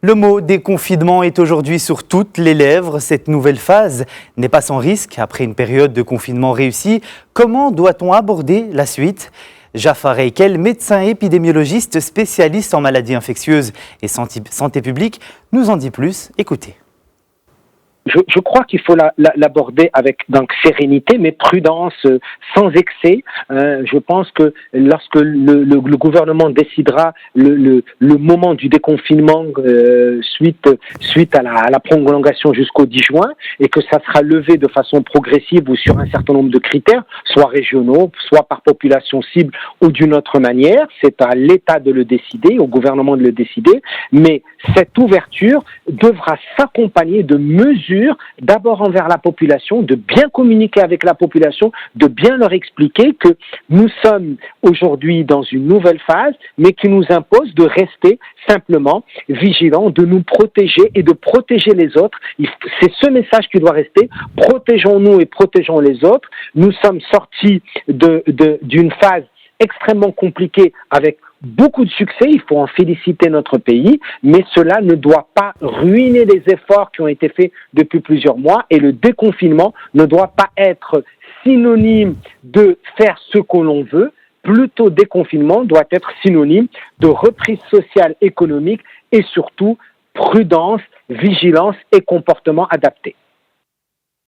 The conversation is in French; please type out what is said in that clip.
Le mot déconfinement est aujourd'hui sur toutes les lèvres. Cette nouvelle phase n'est pas sans risque. Après une période de confinement réussie, comment doit-on aborder la suite ? Jafar Eikel, médecin épidémiologiste spécialiste en maladies infectieuses et santé publique, nous en dit plus. Écoutez. Je crois qu'il faut l'aborder avec donc sérénité, mais prudence, sans excès. Je pense que lorsque le gouvernement décidera le moment du déconfinement suite à la prolongation jusqu'au 10 juin, et que ça sera levé de façon progressive ou sur un certain nombre de critères, soit régionaux, soit par population cible ou d'une autre manière, c'est à l'État de le décider, au gouvernement de le décider, mais cette ouverture devra s'accompagner de mesures d'abord envers la population, de bien communiquer avec la population, de bien leur expliquer que nous sommes aujourd'hui dans une nouvelle phase, mais qui nous impose de rester simplement vigilants, de nous protéger et de protéger les autres. C'est ce message qui doit rester. Protégeons-nous et protégeons les autres. Nous sommes sortis d'une phase extrêmement compliquée avec beaucoup de succès, il faut en féliciter notre pays, mais cela ne doit pas ruiner les efforts qui ont été faits depuis plusieurs mois, et le déconfinement ne doit pas être synonyme de faire ce que l'on veut. Plutôt, déconfinement doit être synonyme de reprise sociale, économique et surtout prudence, vigilance et comportement adapté.